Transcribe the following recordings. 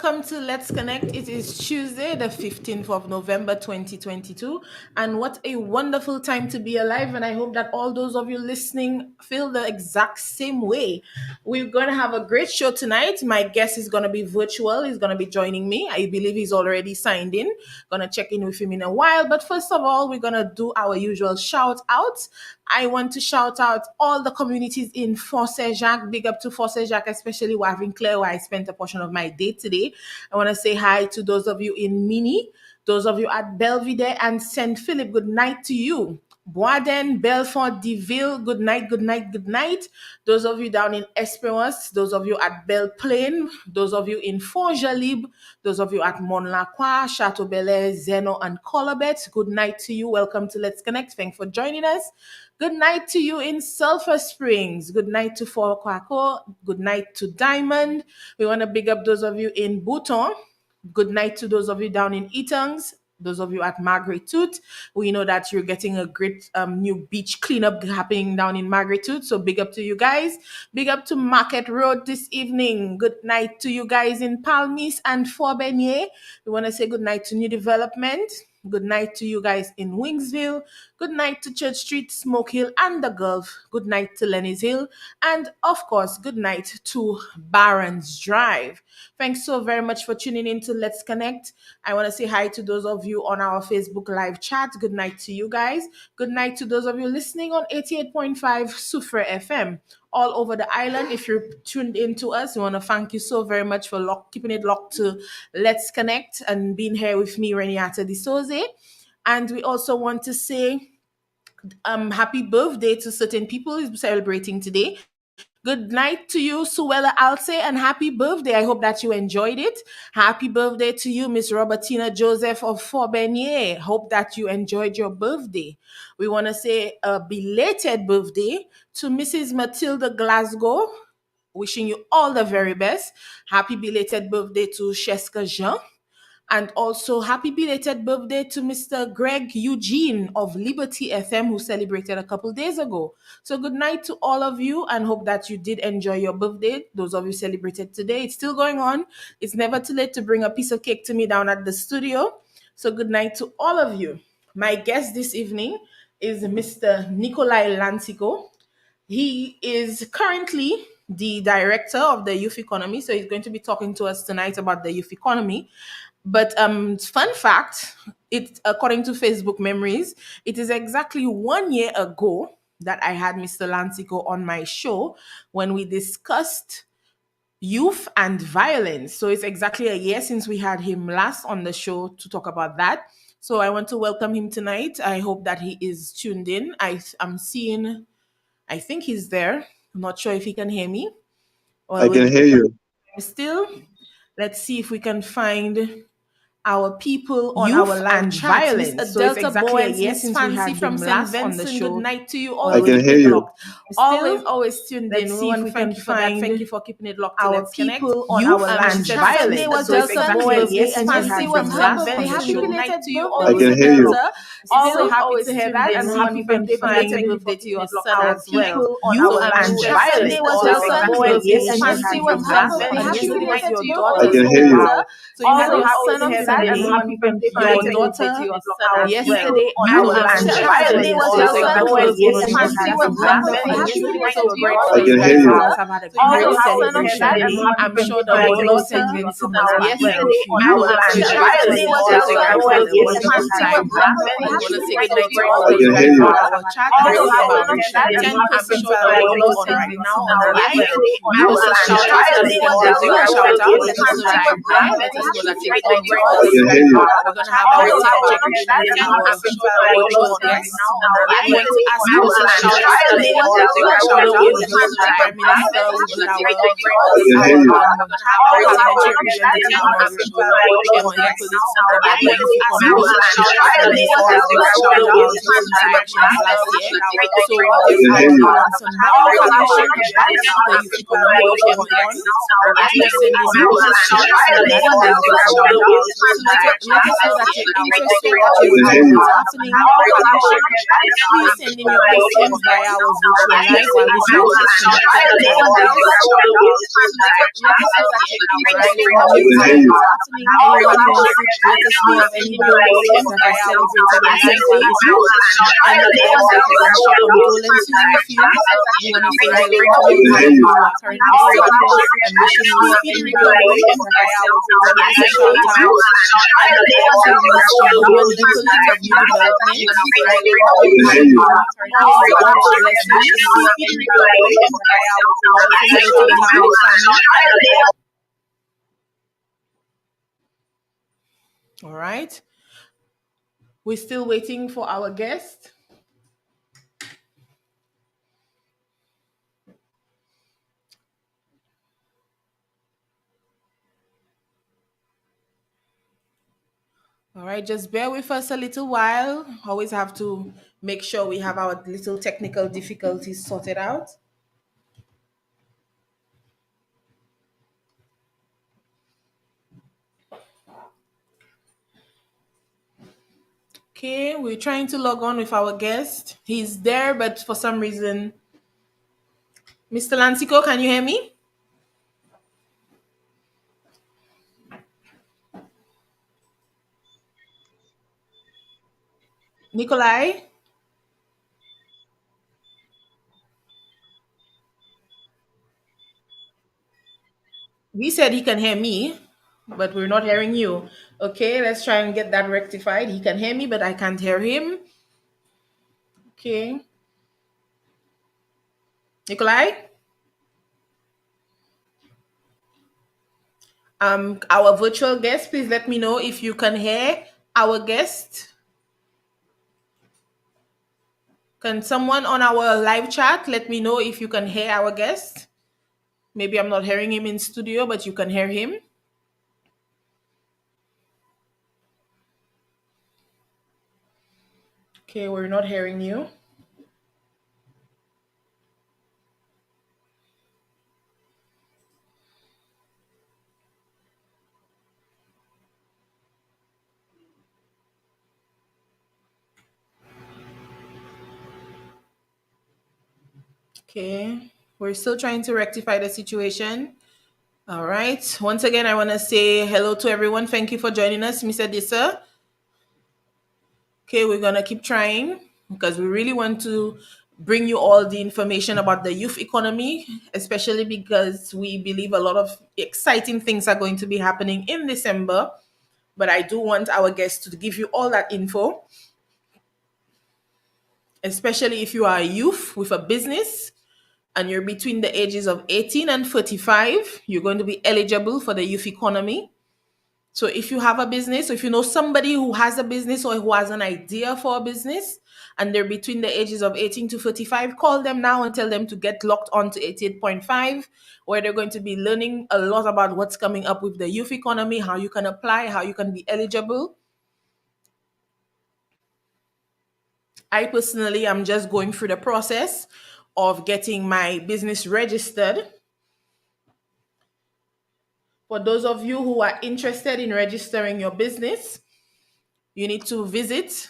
welcome to Let's Connect. It is Tuesday, the 15th of November 2022, and what a wonderful time to be alive. And I hope that all those of you listening feel the exact same way. We're going to have a great show tonight. My guest is going to be virtual, he's going to be joining me. I believe he's already signed in. Going to check in with him in a while. But first of all, we're going to do our usual shout outs. I want to shout out all the communities in Fort Saint-Jacques. Big up to Fort Saint-Jacques, especially Wavin-Claire, where I spent a portion of my day today. I want to say hi to those of you in Mini, those of you at Belvedere and St. Philip. Good night to you. Boisden, Belfort, Deville, good night, good night, good night. Those of you down in Esperance, those of you at Belle Plaine, those of you in Fort Jalib, those of you at Mont-Lacroix, Chateau Belair, Zeno, and Colabet, good night to you. Welcome to Let's Connect. Thanks for joining us. Good night to you in Sulphur Springs. Good night to Fort Quaco. Good night to Diamond. We want to big up those of you in Bouton. Good night to those of you down in Etongs. Those of you at Margaret Tooth, we know that you're getting a great new beach cleanup happening down in Margaret Tooth. So big up to you guys. Big up to Market Road this evening. Good night to you guys in Palmis and Fort Beignet. We want to say good night to New Development. Good night to you guys in Wingsville. Good night to Church Street, Smoke Hill, and the Gulf. Good night to Lenny's Hill. And of course, good night to Barron's Drive. Thanks so very much for tuning in to Let's Connect. I want to say hi to those of you on our Facebook live chat. Good night to you guys. Good night to those of you listening on 88.5 Soufre FM all over the island. If you're tuned in to us, we want to thank you so very much for keeping it locked to Let's Connect and being here with me, Reneata Dusauzay. And we also want to say happy birthday to certain people who's celebrating today. Good night to you, Suella Alce, and happy birthday. I hope that you enjoyed it. Happy birthday to you, Miss Robertina Joseph of Fort Beignet. Hope that you enjoyed your birthday. We want to say a belated birthday to Mrs. Matilda Glasgow. Wishing you all the very best. Happy belated birthday to Sheska Jean. And also, happy belated birthday to Mr. Greg Eugene of Liberty FM, who celebrated a couple days ago. So good night to all of you, and hope that you did enjoy your birthday. Those of you celebrated today, it's still going on. It's never too late to bring a piece of cake to me down at the studio. So good night to all of you. My guest this evening is Mr. Nicolai Lansiquot. He is currently the director of the youth economy. So he's going to be talking to us tonight about the youth economy. But fun fact, according to Facebook memories, it is exactly 1 year ago that I had Mr. Lansiquot on my show when we discussed youth and violence. So it's exactly a year since we had him last on the show to talk about that. So I want to welcome him tonight. I hope that he is tuned in. I think he's there. I'm not sure if he can hear me. I can hear you. Still, let's see if we can find our people on our live chat. Violence. So it's exactly a year since we had from St. Vincent. Good night to you. I can hear you. Always tuned in. See if we can find. Thank you for keeping it locked. Our people on our live chat. Sunday was exactly a year since we had from last on the show. Good night to you. I can hear you. Also happy to hear that, and happy birthday to your son as well. You and violence. Sunday was exactly a year since we had from your daughter. I can hear you. So you had your son on Saturday, and happy birthday to your daughter yesterday. You and violence was exactly a year since we had from last. So grateful you guys have had a great celebration. I'm sure the whole of St. Vincent was yesterday. You and violence was exactly a year since we had from last. I want to say good night to all of you guys on our chat. I'm sure the whole of on right now on the live. We also shout out to the people that do shout out. Let us know that you're there. Let us know that you're there. We're going to have our check in and I'm sure the whole of yes. I'm going to ask you to shout out to the people that do shout out. Let us know the Prime Minister with our we're going to have our parliamentary representative on our show. I'm going to ask you to shout out to the people that do shout out. So there's some more information about the youth economy going on. let us know that you're interested, that I you can know hear you. what's happening in our partnership. Please send in your questions via our virtual live while this network is connected to our guest. Let us know that you're interested. In the I can hear meantime, you. anyone who wants to let us know of any giveaways that are celebrated recently, any items that we can ship on condolences with you. We want to say hello to I all can those hear of you you. who are currently sick and wishing you speedy recovery. We want to give a shout out to Minister Herman Hippolyte of New Development. I can hear you. All God's blessings. We want to say hello to the Hippolyte family. All right. We're still waiting for our guest. All right, just bear with us a little while. Always have to make sure we have our little technical difficulties sorted out. Okay, we're trying to log on with our guest. He's there, but for some reason, Mr. Lansiquot, can you hear me? Nicolai? He said he can hear me, but we're not hearing you. Okay, let's try and get that rectified. He can hear me, but I can't hear him. Okay. Nicolai? Our virtual guest, please let me know if you can hear our guest. Can someone on our live chat let me know if you can hear our guest? Maybe I'm not hearing him in studio, but you can hear him. Okay, we're not hearing you. Okay, we're still trying to rectify the situation. All right. Once again, I want to say hello to everyone. Thank you for joining us, Mr. Dissa. Okay, we're going to keep trying because we really want to bring you all the information about the youth economy, especially because we believe a lot of exciting things are going to be happening in December. But I do want our guests to give you all that info, especially if you are a youth with a business and you're between the ages of 18 and 45, you're going to be eligible for the youth economy. So if you have a business, or if you know somebody who has a business or who has an idea for a business and they're between the ages of 18 to 35, call them now and tell them to get locked on to 88.5, where they're going to be learning a lot about what's coming up with the youth economy, how you can apply, how you can be eligible. I personally am just going through the process of getting my business registered. For those of you who are interested in registering your business, you need to visit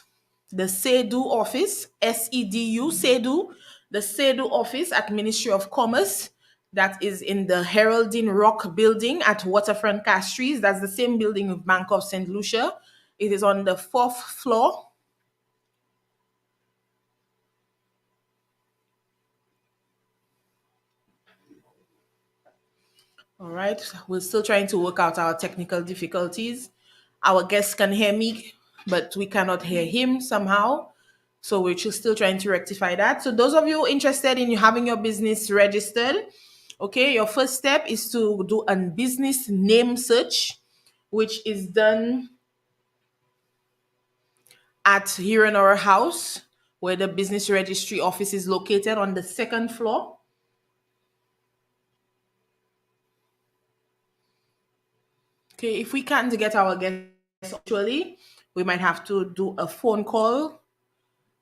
the SEDU office, SEDU, SEDU, the SEDU office at Ministry of Commerce. That is in the Heraldine Rock building at Waterfront Castries. That's the same building of Bank of St. Lucia. It is on the fourth floor. All right, we're still trying to work out our technical difficulties. Our guest can hear me, but we cannot hear him somehow. So we're just still trying to rectify that. So those of you interested in having your business registered, okay, your first step is to do a business name search, which is done at here in our house, where the business registry office is located on the second floor. Okay, if we can't get our guests actually, we might have to do a phone call.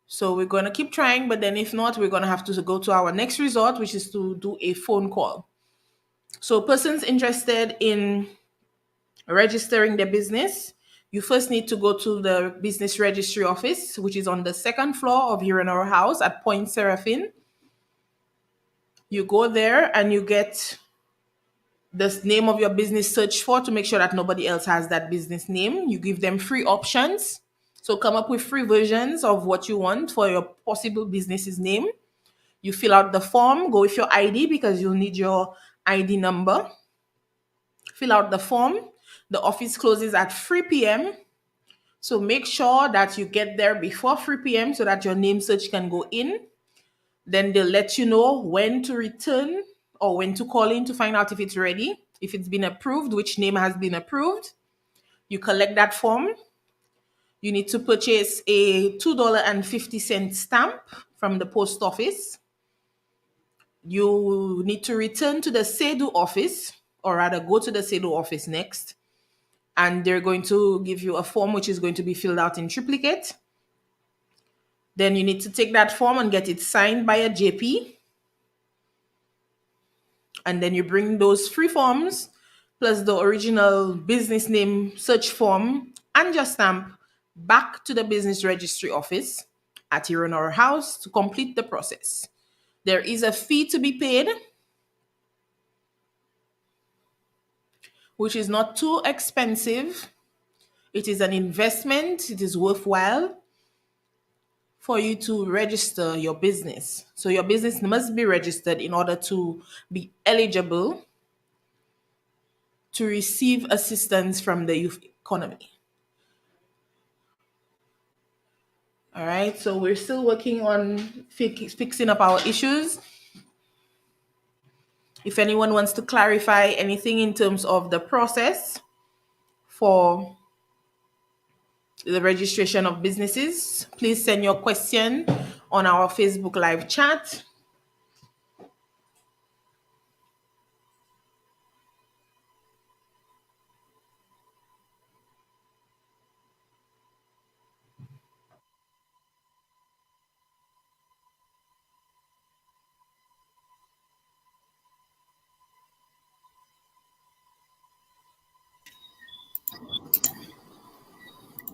So we're going to keep trying, but then if not, we're going to have to go to our next resort, which is to do a phone call. So persons interested in registering their business, You first need to go to the business registry office, which is on the second floor of here in our house at Point Seraphine. You go there and you get the name of your business searched for to make sure that nobody else has that business name. You give them free options. So come up with free versions of what you want for your possible business's name. You fill out the form, go with your ID because you'll need your ID number. Fill out the form. The office closes at 3 p.m. So make sure that you get there before 3 p.m. so that your name search can go in. Then they'll let you know when to return or when to call in to find out if it's ready, if it's been approved, which name has been approved. You collect that form. You need to purchase a $2.50 stamp from the post office. You need to return to the SEDU office, or rather, go to the SEDU office next. And they're going to give you a form which is going to be filled out in triplicate. Then you need to take that form and get it signed by a JP. And then you bring those free forms plus the original business name search form and your stamp back to the business registry office at your own or house to complete the process. There is a fee to be paid, which is not too expensive. It is an investment, it is worthwhile for you to register your business. So your business must be registered in order to be eligible to receive assistance from the youth economy. All right, so we're still working on fixing up our issues. If anyone wants to clarify anything in terms of the process for the registration of businesses, please send your question on our Facebook live chat.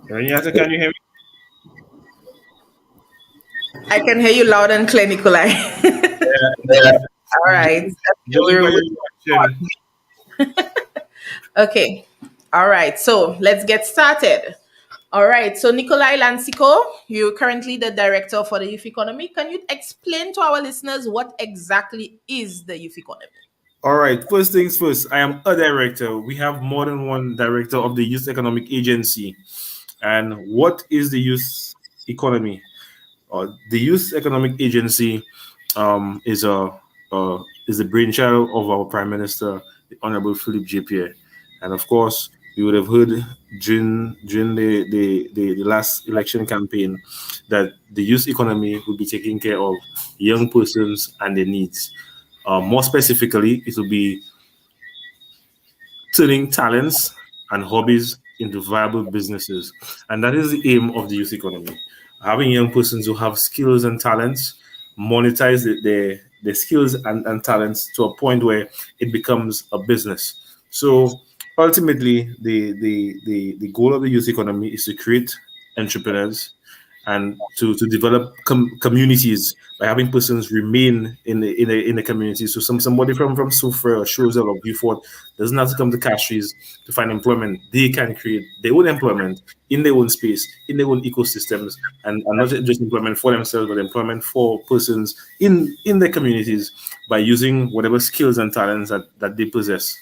Reneata, can you hear me? I can hear you loud and clear, Nicolai. All right. Okay, Judging by we're your reaction, okay. All right. So let's get started. All right. So Nicolai Lansiquot, you're currently the director for the youth economy. Can you explain to our listeners what exactly is the youth economy? all right, first things first, I am a director. We have more than one director of the Youth Economic Agency. And what is the youth economy? The Youth Economic Agency is a brainchild of our Prime Minister, the Honorable Philip J. Pierre. And of course, you would have heard during the last election campaign that the youth economy will be taking care of young persons and their needs. More specifically, it will be turning talents and hobbies into viable businesses. And that is the aim of the youth economy. Having young persons who have skills and talents, monetize their skills and talents to a point where it becomes a business. So ultimately, the goal of the youth economy is to create entrepreneurs and to develop communities by having persons remain in the community. So somebody from Sufra or Shozel or Beaufort doesn't have to come to Castries to find employment. They can create their own employment in their own space, in their own ecosystems, and not just employment for themselves, but employment for persons in their communities by using whatever skills and talents that they possess.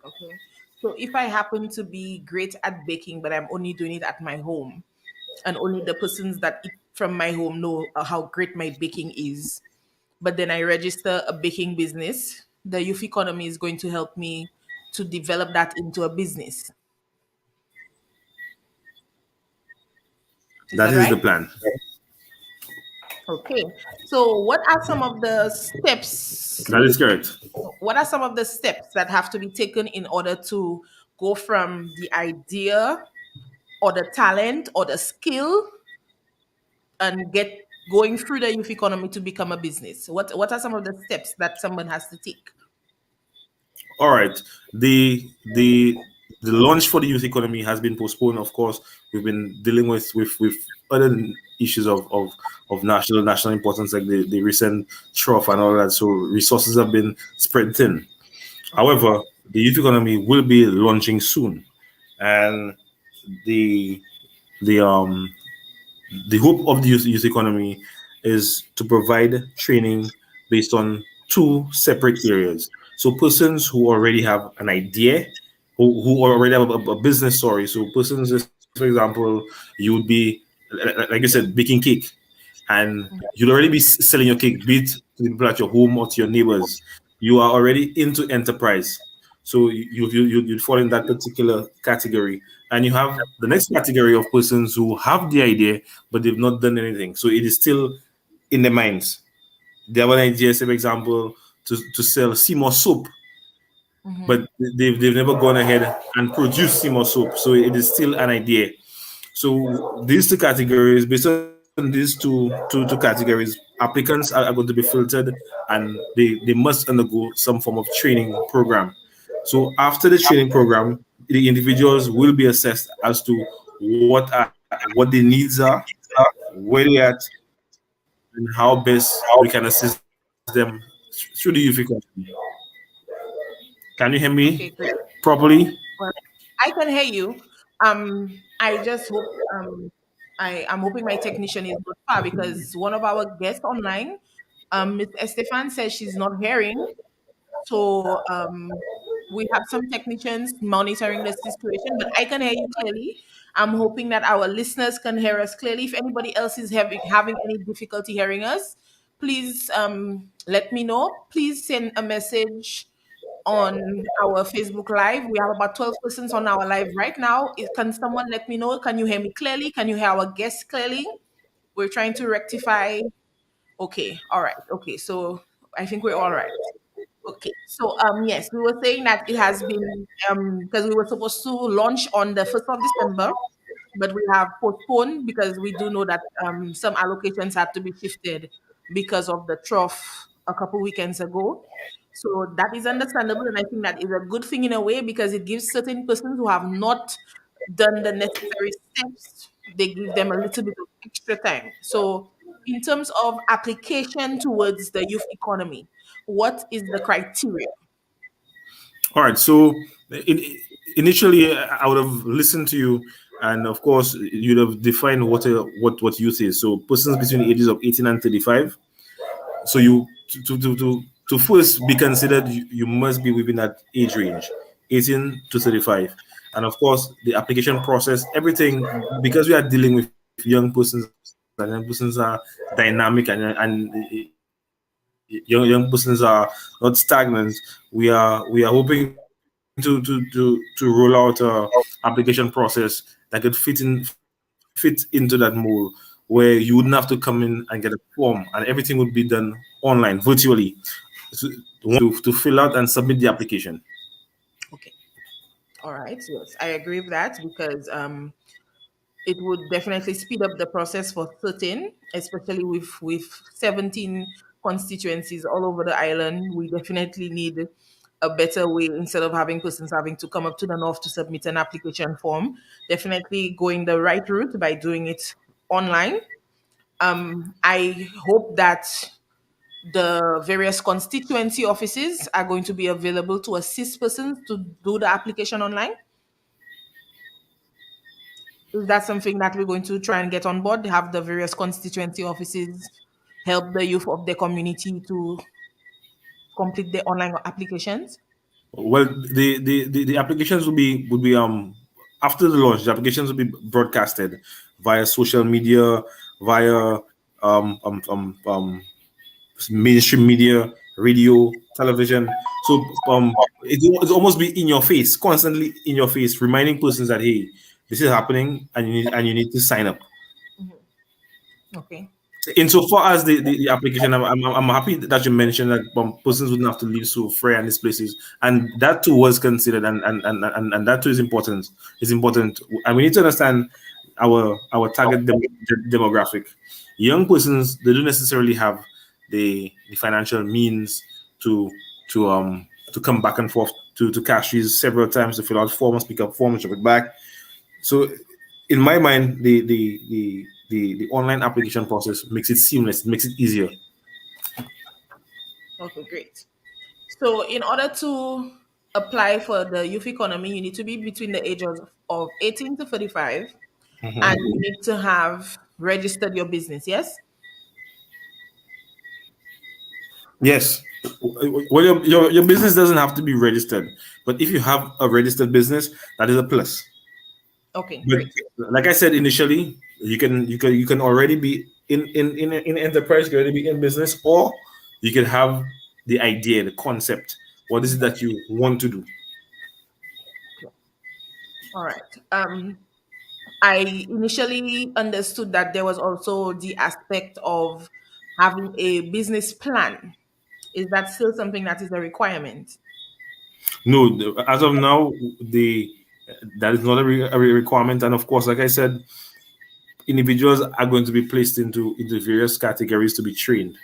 Okay. So if I happen to be great at baking, but I'm only doing it at my home, and only the persons that eat from my home know how great my baking is, but then I register a baking business, the youth economy is going to help me to develop that into a business. Is That that is the right? plan. Okay. So what are some of the steps? That is correct. What are some of the steps that have to be taken in order to go from the idea or the talent or the skill and get going through the youth economy to become a business? What are some of the steps that someone has to take? All right. The the launch for the youth economy has been postponed. Of course, we've been dealing with other issues of national importance, like the recent trough and all that. So resources have been spread thin. Okay. However, the youth economy will be launching soon, and the the um the hope of the youth economy is to provide training based on two separate areas. So persons who already have an idea, who already have a business story. So persons, for example, you would be like you said, baking cake, and you'd already be selling your cake, be it to the people at your home or to your neighbors. You are already into enterprise. So you'd fall in that particular category. And you have the next category of persons who have the idea, but they've not done anything. So it is still in their minds. They have an idea, say, for example, to sell Seymour soap, Mm-hmm. but they've never gone ahead and produced Seymour soap. So it is still an idea. So these two categories, based on these two categories, applicants are going to be filtered, and they must undergo some form of training program. So after the training program, the individuals will be assessed as to what their needs are, where they at, and how best we can assist them through the youth economy. Can you hear me Okay, great. properly? Well, I can hear you. I just hope I'm hoping my technician is not far because one of our guests online, Miss Estefan says she's not hearing. So we have some technicians monitoring the situation, but I can hear you clearly. I'm hoping that our listeners can hear us clearly. If anybody else is having any difficulty hearing us, please let me know. Please send a message on our Facebook Live. We have about 12 persons on our live right now. Can someone let me know? Can you hear me clearly? Can you hear our guests clearly? We're trying to rectify. Okay, all right. Okay, so I think we're all right. Okay, so yes, we were saying that it has been because we were supposed to launch on the 1st of December, but we have postponed because we do know that some allocations had to be shifted because of the trough a couple weekends ago. So that is understandable, and I think that is a good thing in a way because it gives certain persons who have not done the necessary steps, they give them a little bit of extra time. So, in terms of application towards the youth economy, what is the criteria? All right. So initially, I would have listened to you, and of course, you'd have defined what youth is. So persons between the ages of 18 and 35. So you to first be considered, you must be within that age range, 18 to 35. And of course, the application process, everything, because we are dealing with young persons, and young persons are dynamic, and young persons are not stagnant. We are hoping to roll out a application process that could fit into that mold, where you wouldn't have to come in and get a form, and everything would be done online, virtually, to fill out and submit the application. Okay, all right. Yes, I agree with that because it would definitely speed up the process for certain, especially with 17 constituencies all over the island. We definitely need a better way instead of having persons having to come up to the north to submit an application form. Definitely going the right route by doing it online. I hope that the various constituency offices are going to be available to assist persons to do the application online. Is that something that we're going to try and get on board? Have the various constituency offices help the youth of the community to complete the online applications? Well, the applications would be after the launch. The applications will be broadcasted via social media, via um, um, um, um, mainstream media, radio, television. So it's almost be in your face, constantly in your face, reminding persons that, hey, this is happening, and you need to sign up. Mhm. Okay. Insofar as the application, I'm happy that you mentioned that persons wouldn't have to leave so free and these places, and that too was considered, and that too is important. Is important, and we need to understand our target demographic. Young persons, they don't necessarily have the financial means to to come back and forth to cashiers several times to fill out forms, pick up forms, drop it back. So in my mind, the online application process makes it seamless, it makes it easier. Okay, great. So, in order to apply for the youth economy, you need to be between the ages of 18 to 45, and you need to have registered your business. Yes? Yes. Well, your business doesn't have to be registered, but if you have a registered business, that is a plus. Okay, But great. like I said initially, you can already be in enterprise, you can already be in business, or you can have the idea, the concept. What is it that you want to do? All right. I initially understood that there was also the aspect of having a business plan. Is that still something that is a requirement? No, as of now, the that is not a requirement, and of course, like I said, individuals are going to be placed into various categories to be trained.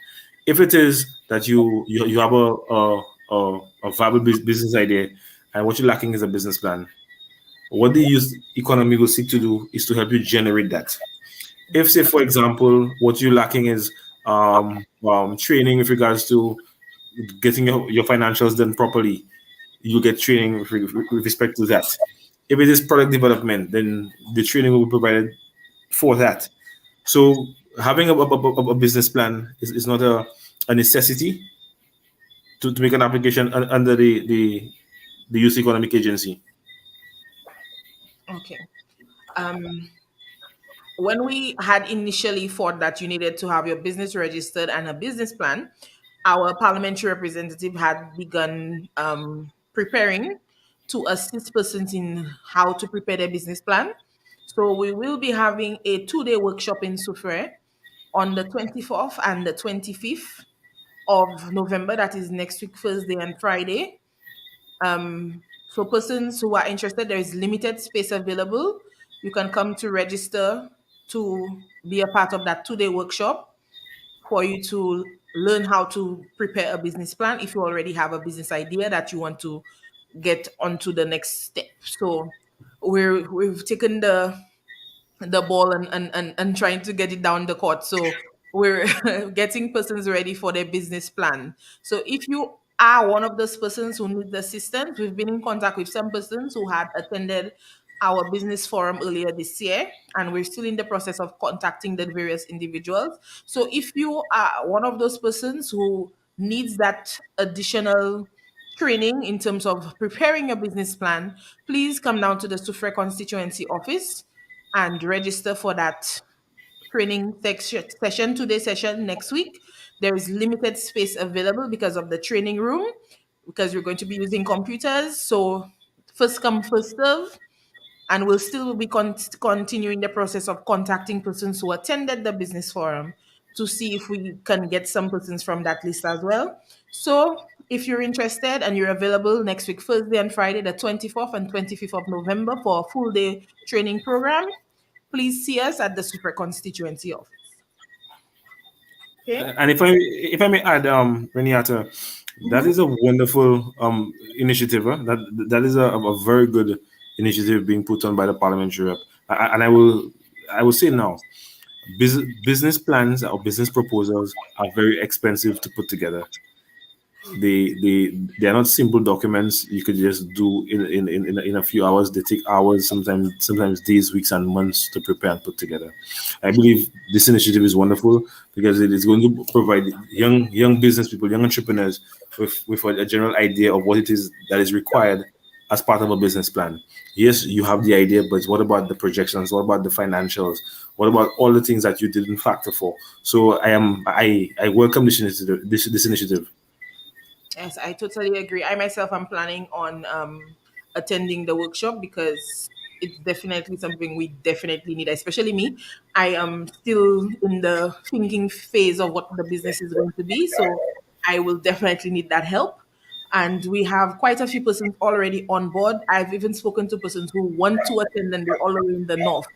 If it is that you have a viable business idea, and what you're lacking is a business plan, what the youth economy will seek to do is to help you generate that. If, say, for example, what you're lacking is training with regards to getting your financials done properly, you get training with respect to that. If it is product development, then the training will be provided for that. So having a business plan is not a necessity to make an application under the Youth Economic Agency. Okay. Um, when we had initially thought that you needed to have your business registered and a business plan, our parliamentary representative had begun preparing to assist persons in how to prepare their business plan. So we will be having a 2-day workshop in Soufrière on the 24th and the 25th of November. That is next week, Thursday and Friday. So persons who are interested, there is limited space available. You can come to register to be a part of that 2-day workshop for you to learn how to prepare a business plan if you already have a business idea that you want to get onto the next step. So we've taken the ball and trying to get it down the court. So we're getting persons ready for their business plan. So if you are one of those persons who need assistance, we've been in contact with some persons who had attended our business forum earlier this year, and we're still in the process of contacting the various individuals. So if you are one of those persons who needs that additional training in terms of preparing your business plan, please come down to the Sufre constituency office and register for that training session, 2-day session next week. There is limited space available because of the training room, because we're going to be using computers. So first come, first serve, and we'll still be continuing the process of contacting persons who attended the business forum to see if we can get some persons from that list as well. So if you're interested and you're available next week, Thursday and Friday, the 24th and 25th of November, for a full day training program, please see us at the Super Constituency office. Okay. And if I may add, Reneata, that is a wonderful initiative. That is a very good initiative being put on by the parliamentary rep. And I will say now, business plans or business proposals are very expensive to put together. They are not simple documents you could just do in a few hours. They take hours, sometimes days, weeks, and months to prepare and put together. I believe this initiative is wonderful because it is going to provide young business people, young entrepreneurs with a general idea of what it is that is required as part of a business plan. Yes, you have the idea, but what about the projections? What about the financials? What about all the things that you didn't factor for? So I welcome this initiative. This initiative. Yes, I totally agree. I myself am planning on attending the workshop because it's definitely something we definitely need, especially me. I am still in the thinking phase of what the business is going to be. So I will definitely need that help. And we have quite a few persons already on board. I've even spoken to persons who want to attend and they're all the way in the north.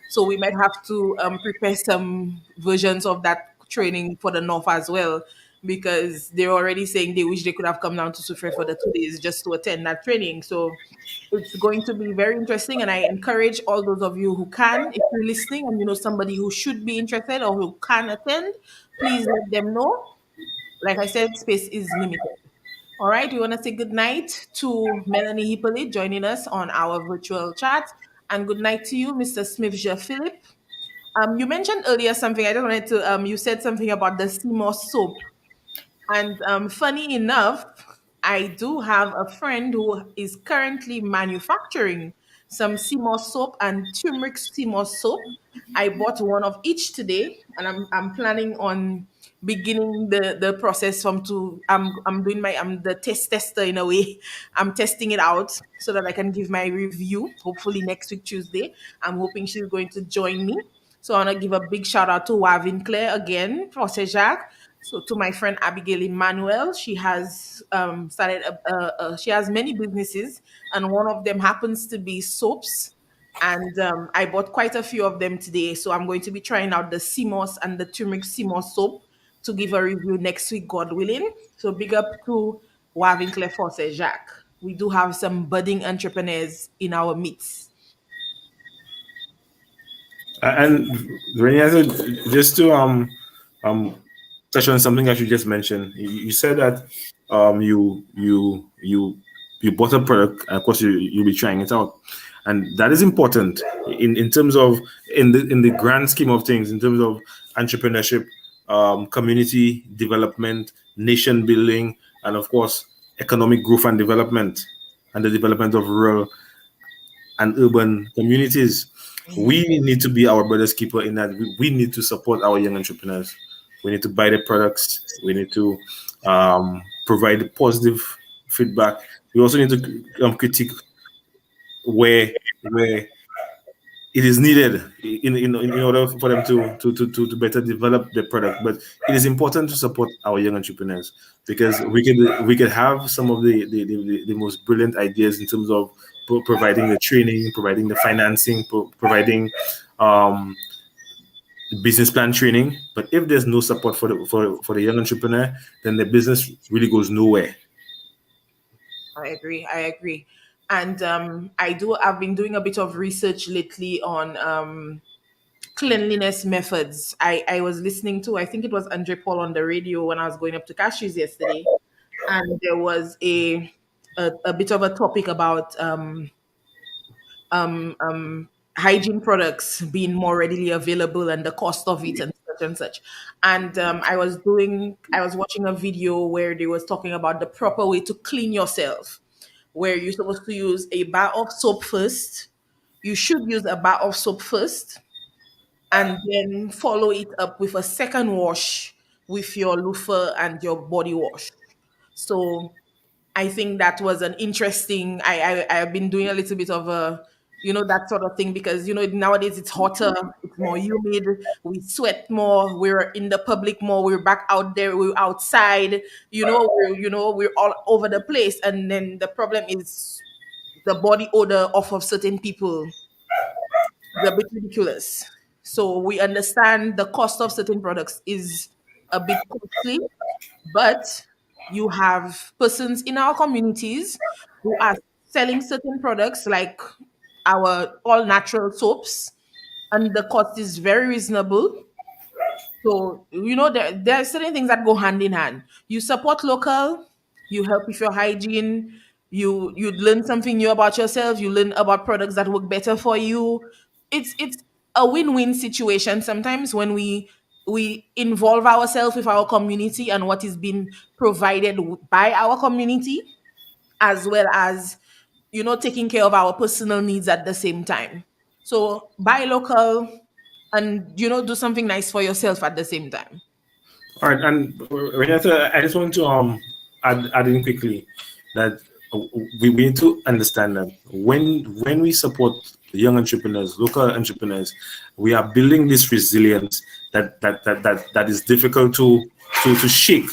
So we might have to prepare some versions of that training for the north as well, because they're already saying they wish they could have come down to Sufre for the 2 days just to attend that training. So it's going to be very interesting, and I encourage all those of you who can, if you're listening and you know somebody who should be interested or who can attend, please let them know. Like I said, space is limited. All right, we want to say good night to Melanie Hippolyte joining us on our virtual chat, and good night to you, Mr. Smith Philip. You mentioned earlier something. I just wanted to. You said something about the Seymour soap. And funny enough, I do have a friend who is currently manufacturing some Seymour soap and turmeric Seymour soap. I bought one of each today, and I'm planning on beginning the process from to I'm doing my I'm the tester in a way. I'm testing it out so that I can give my review. Hopefully next week Tuesday. I'm hoping she's going to join me. So I want to give a big shout out to Wavin Claire again, Jose Jacques. So to my friend Abigail Emmanuel, she has started. She has many businesses, and one of them happens to be soaps. And I bought quite a few of them today. So I'm going to be trying out the Simos and the turmeric Simos soap to give a review next week, God willing. So big up to Wavincler Force Jacques. We do have some budding entrepreneurs in our midst. And Reneata, just to um touch on something that you just mentioned. You said that you bought a product, and of course you'll be trying it out, and that is important in terms of in the grand scheme of things, in terms of entrepreneurship, community development, nation building, and of course economic growth and development, and the development of rural and urban communities. We need to be our brother's keeper in that we need to support our young entrepreneurs. We need to buy their products. We need to provide positive feedback. We also need to critique where it is needed in order for them to better develop their product. But it is important to support our young entrepreneurs because we could have some of the most brilliant ideas in terms of providing the training, providing the financing, providing um, business plan training. But if there's no support for the young entrepreneur, then the business really goes nowhere. I agree. I agree. And I've been doing a bit of research lately on cleanliness methods. I was listening to, I think it was Andre Paul on the radio when I was going up to Cashews yesterday, and there was a bit of a topic about hygiene products being more readily available and the cost of it and such and such. And I was watching a video where they was talking about the proper way to clean yourself, where you're supposed to use a bar of soap first. You should use a bar of soap first and then follow it up with a second wash with your loofah and your body wash. So I think that was an interesting. I've been doing a little bit of a that sort of thing because nowadays it's hotter, it's more humid, we sweat more, we're in the public more, we're back out there, we're outside, we're all over the place, and then the problem is the body odor off of certain people is a bit ridiculous. So we understand the cost of certain products is a bit costly, but you have persons in our communities who are selling certain products like our all natural soaps, and the cost is very reasonable. So, there are certain things that go hand in hand. You support local, you help with your hygiene, you learn something new about yourself, you learn about products that work better for you. It's a win-win situation sometimes when we involve ourselves with our community and what is being provided by our community, as well as taking care of our personal needs at the same time. So buy local and do something nice for yourself at the same time. All right, and Renata, I just want to add in quickly that we need to understand that when we support young entrepreneurs, local entrepreneurs, we are building this resilience that is difficult to shake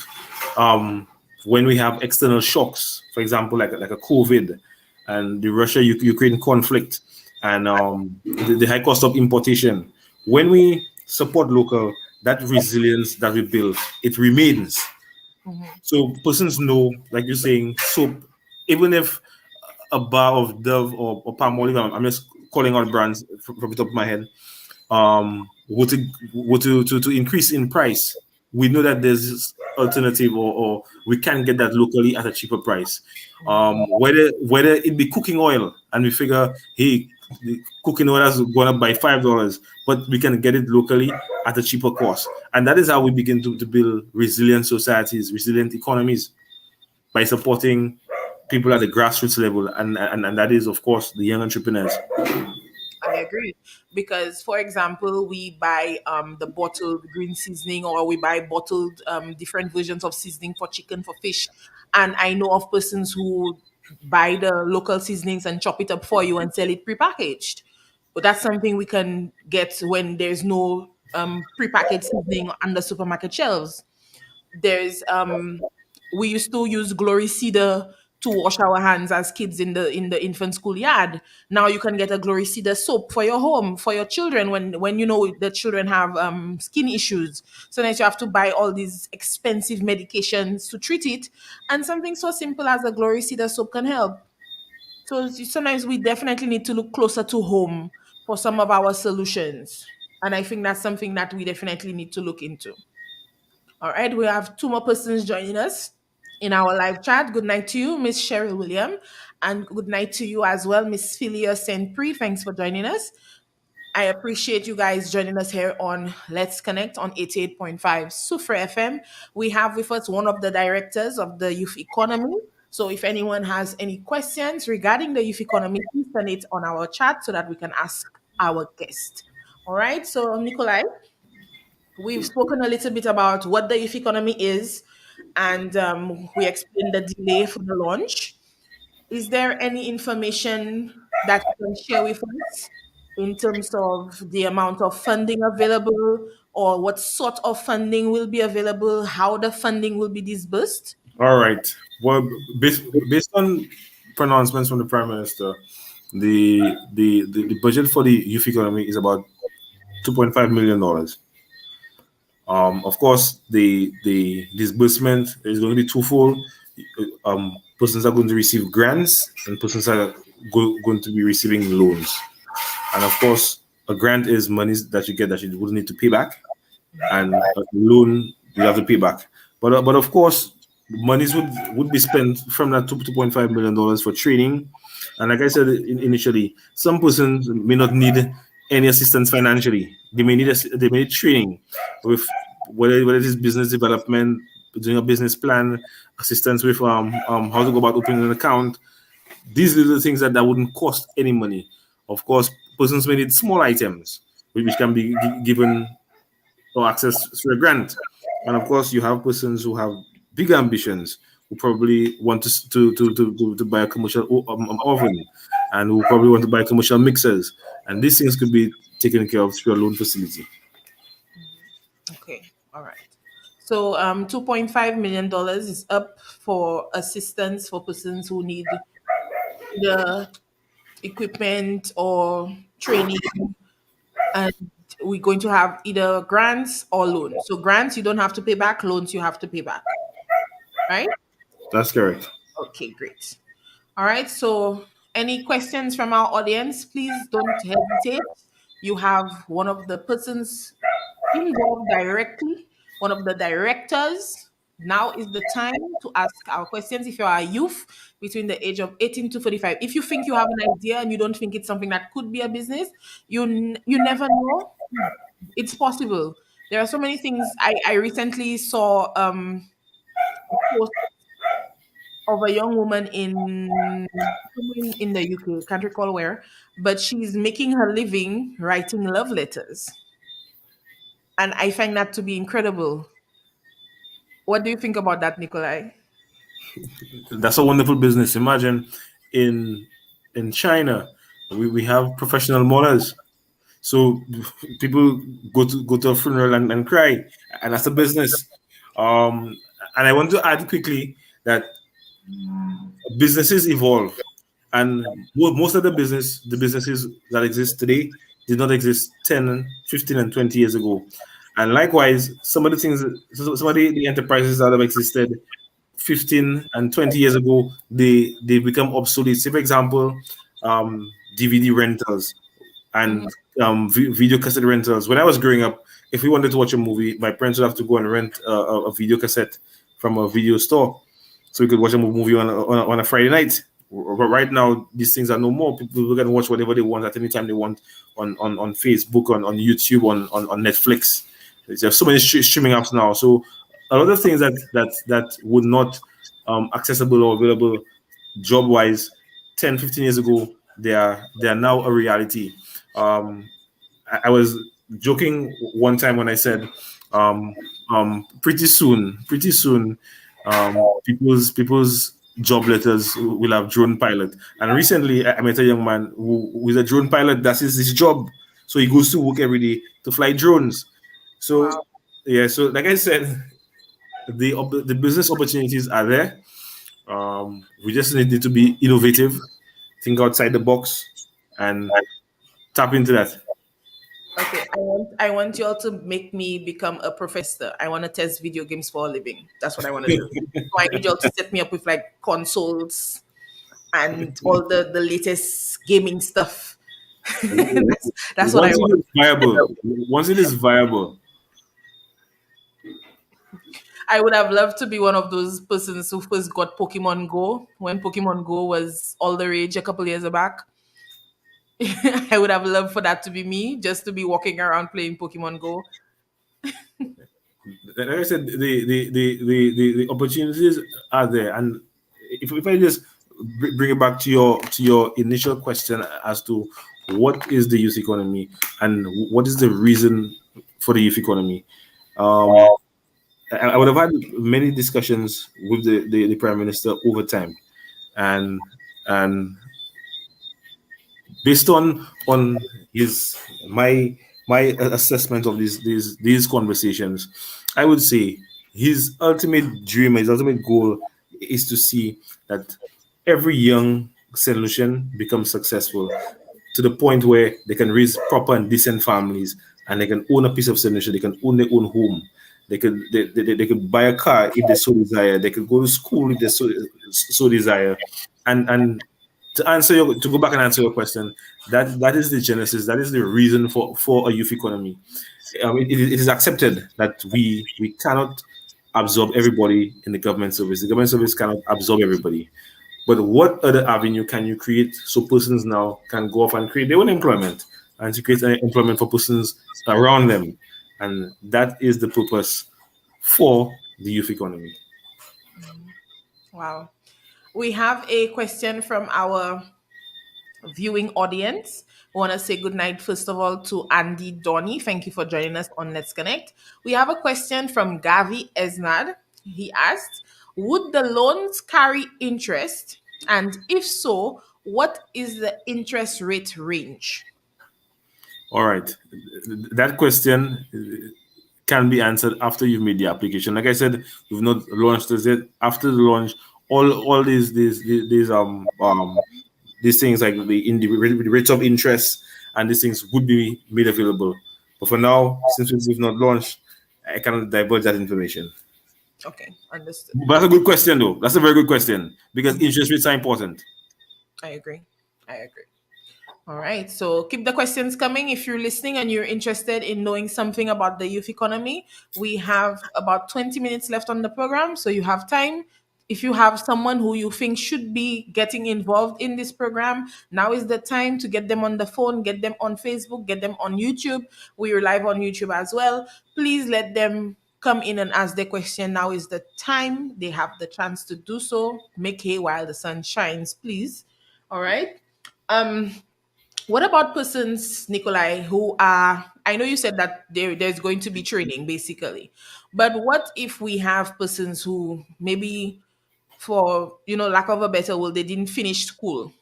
when we have external shocks. For example, like a COVID and the Russia-Ukraine conflict and the high cost of importation. When we support local, that resilience that we build, it remains. Mm-hmm. So persons know, like you're saying, soap, even if a bar of Dove or palm olive, I'm just calling out brands from the top of my head, were to increase in price, we know that there's this alternative, or we can get that locally at a cheaper price. Whether it be cooking oil, and we figure, hey, the cooking oil has gone up by $5, but we can get it locally at a cheaper cost, and that is how we begin to build resilient societies, resilient economies, by supporting people at the grassroots level, and that is, of course, the young entrepreneurs. I agree because, for example, we buy the bottled green seasoning, or we buy bottled different versions of seasoning for chicken, for fish, and I know of persons who buy the local seasonings and chop it up for you and sell it prepackaged. But that's something we can get when there's no prepackaged seasoning on the supermarket shelves. There's we used to use glory cedar to wash our hands as kids in the infant school yard. Now you can get a glory cedar soap for your home, for your children, when you know the children have skin issues. Sometimes you have to buy all these expensive medications to treat it, and something so simple as a glory cedar soap can help. So sometimes we definitely need to look closer to home for some of our solutions, and I think that's something that we definitely need to look into. All right, we have two more persons joining us in our live chat. Good night to you, Miss Cheryl William, and good night to you as well, Miss Philia St. Pre. Thanks for joining us. I appreciate you guys joining us here on Let's Connect on 88.5 Sufre FM. We have with us one of the directors of the youth economy. So if anyone has any questions regarding the youth economy, please send it on our chat so that we can ask our guest. All right, so Nicolai, we've spoken a little bit about what the youth economy is, and we explained the delay for the launch. Is there any information that you can share with us in terms of the amount of funding available, or what sort of funding will be available, how the funding will be disbursed? All right. Well, based on pronouncements from the Prime Minister, the budget for the youth economy is about $2.5 million. Of course, the disbursement is going to be twofold. Persons are going to receive grants, and persons are going to be receiving loans. And of course, a grant is money that you get that you wouldn't need to pay back, and a loan you have to pay back. But of course, monies would be spent from that $2.5 million for training. And like I said initially, some persons may not need any assistance financially. They may need training with, whether it is business development, doing a business plan, assistance with how to go about opening an account. These little things that wouldn't cost any money. Of course, persons may need small items which can be given or access through a grant. And of course, you have persons who have big ambitions, who probably want to buy a commercial oven, and who probably want to buy commercial mixers. And these things could be taken care of through a loan facility. Okay, all right. So $2.5 million is up for assistance for persons who need the equipment or training, and we're going to have either grants or loans. So grants you don't have to pay back, loans you have to pay back, right? That's correct. Okay, great. All right. So any questions from our audience, please don't hesitate. You have one of the persons involved directly, one of the directors. Now is the time to ask our questions. If you are a youth between the age of 18 to 45, if you think you have an idea and you don't think it's something that could be a business, you never know. It's possible. There are so many things. I recently saw a post of a young woman in the UK, can't recall where, but she's making her living writing love letters. And I find that to be incredible. What do you think about that, Nikolai? That's a wonderful business. Imagine in China, we have professional mourners. So people go to a funeral and cry, and that's a business. Um, and I want to add quickly that businesses evolve, and most of the businesses that exist today did not exist 10, 15, and 20 years ago. And likewise, some of the things, some of the enterprises that have existed 15 and 20 years ago, they become obsolete. Say, for example, DVD rentals Mhm. and video cassette rentals. When I was growing up, if we wanted to watch a movie, my parents would have to go and rent a video cassette from a video store so we could watch a movie on a Friday night. But right now, these things are no more. People can watch whatever they want at any time they want on Facebook, on YouTube, on Netflix. There's so many streaming apps now. So a lot of things that would not accessible or available job wise 10, 15 years ago, they are now a reality. I was joking one time when I said, pretty soon, people's job letters will have drone pilot. And recently, I met a young man who is a drone pilot. That is his job. So he goes to work every day to fly drones. So Wow. yeah, so like I said, the business opportunities are there. We just need to be innovative, think outside the box, and tap into that. Okay, I want you all to make me become a professor. I want to test video games for a living. That's what I want to do. So I need you all to set me up with like consoles and all the latest gaming stuff. that's what I Once it want. is viable, once it is viable, I would have loved to be one of those persons who first got Pokemon Go when Pokemon Go was all the rage a couple years back. I would have loved for that to be me, just to be walking around playing Pokemon Go. like I said, the opportunities are there. And if I just bring it back to your initial question as to what is the youth economy and what is the reason for the youth economy, um, I would have had many discussions with the prime minister over time, and and based on his my assessment of these conversations, I would say his ultimate dream, his ultimate goal is to see that every young solution becomes successful to the point where they can raise proper and decent families and they can own a piece of furniture, they can own their own home. They could buy a car if they so desire. They could go to school if they so desire. And to go back and answer your question, that is the genesis. That is the reason for a youth economy. It is accepted that we cannot absorb everybody in the government service. The government service cannot absorb everybody. But what other avenue can you create so persons now can go off and create their own employment and to create employment for persons around them? And that is the purpose for the youth economy. Wow. We have a question from our viewing audience. We want to say good night, first of all, to Andy Donny. Thank you for joining us on Let's Connect. We have a question from Gavi Esnad. He asked, would the loans carry interest? And if so, what is the interest rate range? All right. That question can be answered after you've made the application. Like I said, we've not launched this yet. After the launch, all these things like the rates of interest and these things would be made available. But for now, since we've not launched, I cannot divulge that information. Okay, understood. But that's a good question, though. That's a very good question because interest rates are important. I agree. I agree. All right. So keep the questions coming. If you're listening and you're interested in knowing something about the youth economy, we have about 20 minutes left on the program. So you have time. If you have someone who you think should be getting involved in this program, now is the time to get them on the phone, get them on Facebook, get them on YouTube. We are live on YouTube as well. Please let them come in and ask their question. Now is the time. They have the chance to do so. Make hay while the sun shines, please. All right. Um, what about persons, Nicolai, who are, I know you said that there's going to be training basically, but what if we have persons who maybe for, lack of a better word, they didn't finish school,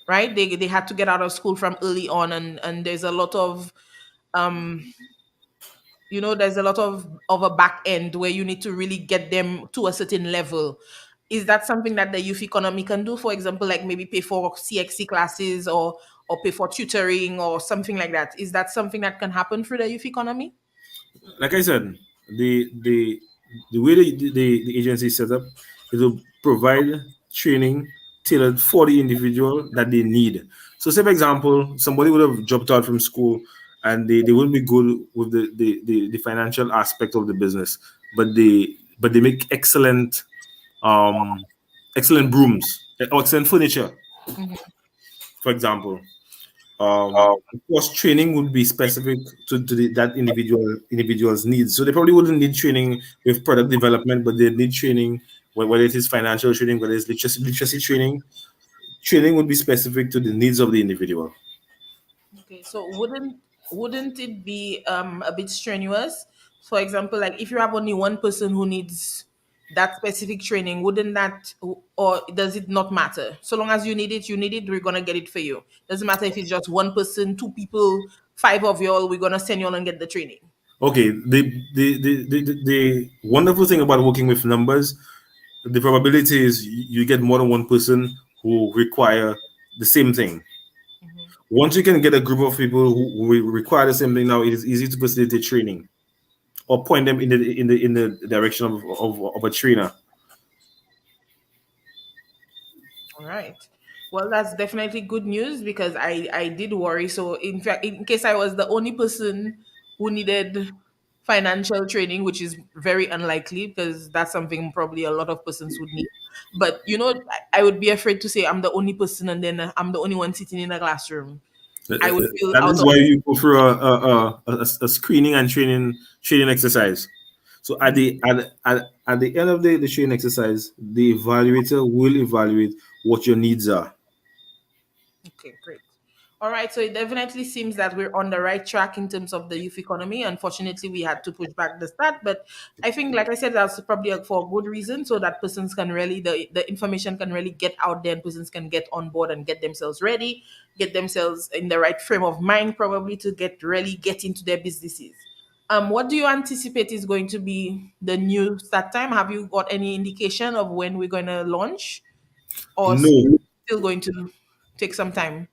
right? They had to get out of school from early on, and there's a lot of, um, there's a lot of a back end where you need to really get them to a certain level. Is that something that the youth economy can do? For example, like maybe pay for CXC classes or pay for tutoring or something like that. Is that something that can happen through the youth economy? Like I said, the way the agency is set up is to provide training tailored for the individual that they need. So, say for example, somebody would have dropped out from school and they wouldn't be good with the financial aspect of the business, but they make um excellent brooms or excellent furniture, Mhm. for example. Of course, training would be specific to that individual's needs. So they probably wouldn't need training with product development, but they need training, whether it is financial training, whether it's literacy training. Training would be specific to the needs of the individual. Okay, so wouldn't it be a bit strenuous? For example, like if you have only one person who needs that specific training, wouldn't that, or does it not matter? So long as you need it, you need it, we're gonna get it for you. Doesn't matter if it's just one person, two people, five of y'all, we're gonna send you all and get the training. Okay, the wonderful thing about working with numbers, the probability is you get more than one person who require the same thing. Once you can get a group of people who require the same thing, now it is easy to facilitate training or point them in the direction of a trainer. All right. Well, that's definitely good news because I did worry. So in fact, in case I was the only person who needed financial training, which is very unlikely because that's something probably a lot of persons would need. But I would be afraid to say I'm the only person and then I'm the only one sitting in a classroom. I would feel That out is of. why you go through a screening and training exercise. So at the end of the training exercise, the evaluator will evaluate what your needs are. Okay, great. All right, so it definitely seems that we're on the right track in terms of the youth economy. Unfortunately, we had to push back the start, but I think, like I said, that's probably for a good reason, so that persons can really the information can really get out there, and persons can get on board and get themselves ready, get themselves in the right frame of mind, probably to get into their businesses. What do you anticipate is going to be the new start time? Have you got any indication of when we're going to launch, or No, still going to take some time?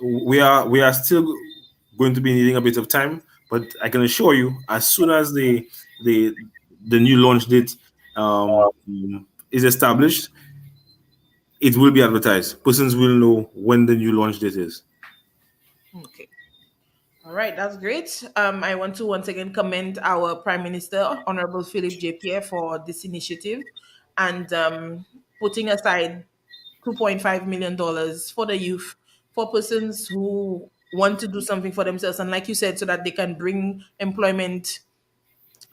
we are still going to be needing a bit of time, but I can assure you, as soon as the the new launch date um, is established, it will be advertised. Persons will know when the new launch date is. Okay. All right, that's great. I want to once again commend our Prime Minister, Honorable Philip J. Pierre, for this initiative and putting aside $2.5 million for the youth, for persons who want to do something for themselves. And like you said, so that they can bring employment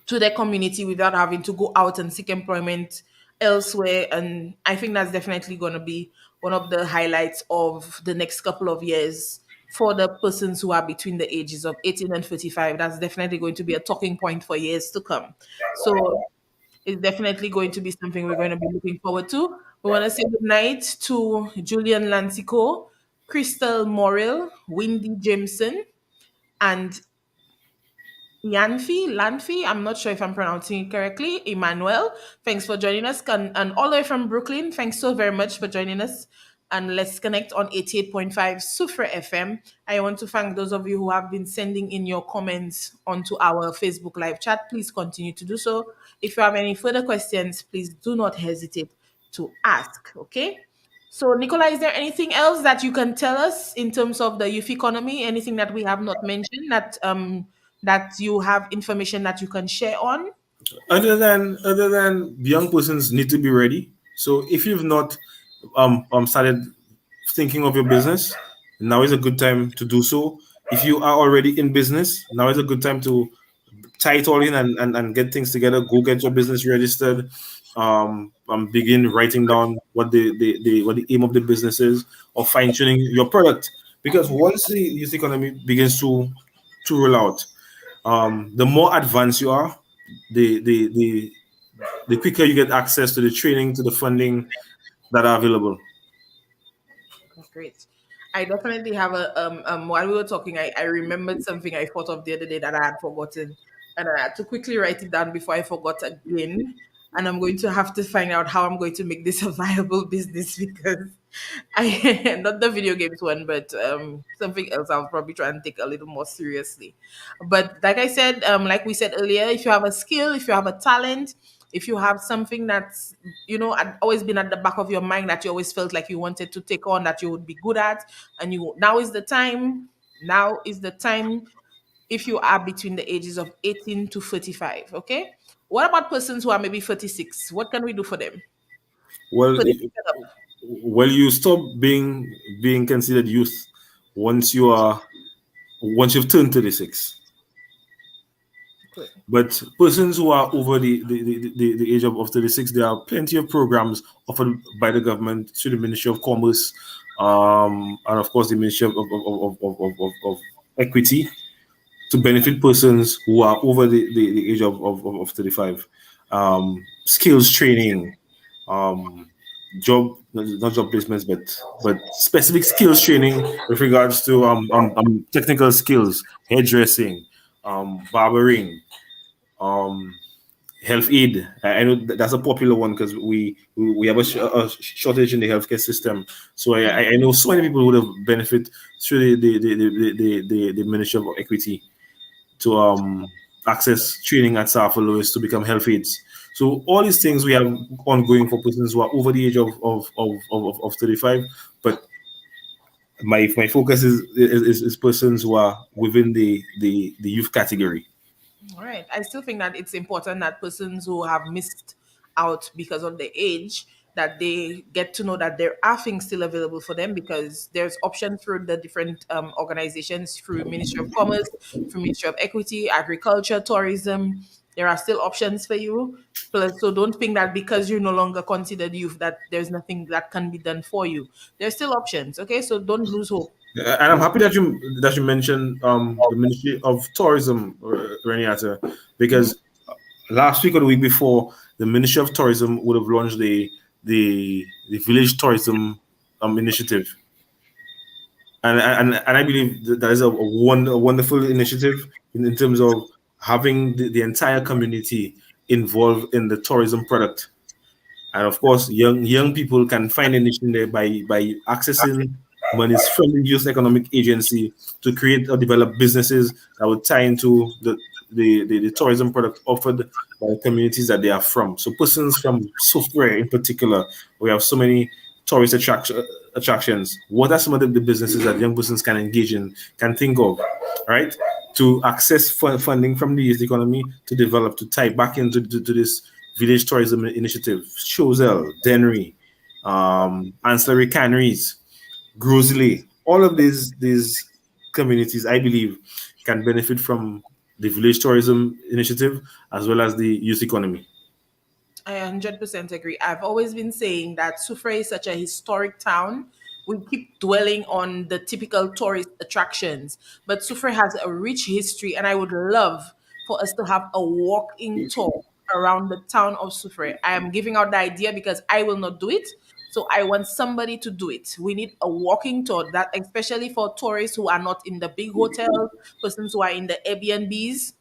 to their community without having to go out and seek employment elsewhere. And I think that's definitely going to be one of the highlights of the next couple of years for the persons who are between the ages of 18 and 45. That's definitely going to be a talking point for years to come. So it's definitely going to be something we're going to be looking forward to. We want to say good night to Julian Lansiquot, Crystal Morrill, Windy Jameson, and Lanfi, I'm not sure if I'm pronouncing it correctly. Emmanuel, thanks for joining us. And all the way from Brooklyn, thanks so very much for joining us. And let's connect on 88.5 Sufra FM. I want to thank those of you who have been sending in your comments onto our Facebook live chat. Please continue to do so. If you have any further questions, please do not hesitate to ask. Okay. So, Nicola, is there anything else that you can tell us in terms of the youth economy? Anything that we have not mentioned that you have information that you can share on? Other than young persons need to be ready. So if you've not started thinking of your business, now is a good time to do so. If you are already in business, now is a good time to tie it all in and get things together. Go get your business registered. Begin writing down what the aim of the business is, or fine tuning your product. Because once the youth economy begins to roll out, the more advanced you are, the the the the quicker you get access to the training, to the funding that are available. Great. I definitely have while we were talking, I remembered something I thought of the other day that I had forgotten. And I had to quickly write it down before I forgot again. and I'm going to have to find out how I'm going to make this a viable business because I not the video games one, but something else I'll probably try and take a little more seriously. But like I said, like we said earlier, if you have a skill, if you have a talent, if you have something that's had always been at the back of your mind that you always felt like you wanted to take on, that you would be good at, and you now is the time. Now is the time if you are between the ages of 18 to 35. Okay. What about persons who are maybe 36? What can we do for them? Well, 36 and up. you stop being considered youth once you are once you've turned 36. Good. But persons who are over the age of 36, there are plenty of programs offered by the government through the Ministry of Commerce, and of course the Ministry of Equity, to benefit persons who are over the age of 35. Skills training, um, job not job placements, but specific skills training with regards to technical skills, hairdressing, barbering, um, health aid. I know that's a popular one because we have a shortage in the healthcare system. So I know so many people would have benefit through the Ministry of Equity to access training at Safa Lewis to become health aides. So all these things we have ongoing for persons who are over the age of 35. But my focus is persons who are within the youth category. All right. I still think that it's important that persons who have missed out because of the age that they get to know that there are things still available for them because there's options through the different organizations through Ministry of Commerce, through Ministry of Equity, Agriculture, Tourism. There are still options for you. Plus, so don't think that because you're no longer considered youth that there's nothing that can be done for you. There's still options. Okay, so don't lose hope. And I'm happy that you mentioned the Ministry of Tourism, Reneata, Mhm. because last week or the week before, the Ministry of Tourism would have launched the village tourism initiative, and I believe that is a wonderful initiative in terms of having the entire community involved in the tourism product. And of course, young people can find a niche in there by accessing monies from the Youth Economic Agency to create or develop businesses that would tie into the tourism product offered by the communities that they are from. So persons from Software in particular, we have so many tourist attractions. What are some of the businesses that young persons can engage in, can think of, right? To access funding from the youth economy to develop, to tie back into to this village tourism initiative, Chozel, Dennery, ancillary canneries, Grosley, all of these communities, I believe, can benefit from the village tourism initiative as well as the youth economy. I 100% agree. I've always been saying that Sufre is such a historic town. We keep dwelling on the typical tourist attractions, but Sufre has a rich history, and I would love for us to have a walking tour around the town of Sufre. I am giving out the idea because I will not do it. So I want somebody to do it. We need a walking tour that, especially for tourists who are not in the big hotels, persons who are in the Airbnbs,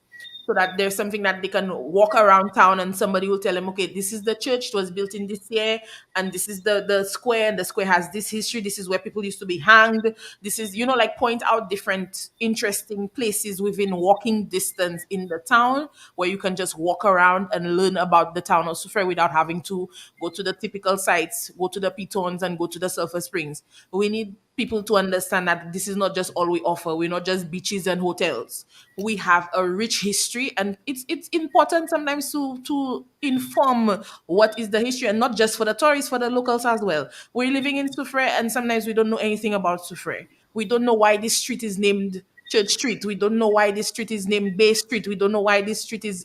so that there's something that they can walk around town and somebody will tell them, okay, this is the church, it was built in this year, and this is the square, and the square has this history, this is where people used to be hanged, this is, like, point out different interesting places within walking distance in the town where you can just walk around and learn about the town of Sufre without having to go to the typical sites, go to the pitons and go to the sulfur springs. We need people to understand that this is not just all we offer. We're not just beaches and hotels. We have a rich history, and it's important sometimes to inform what is the history, and not just for the tourists, for the locals as well. We're living in Soufre, and sometimes we don't know anything about Soufre. We don't know why this street is named Church Street. We don't know why this street is named Bay Street. We don't know why this street is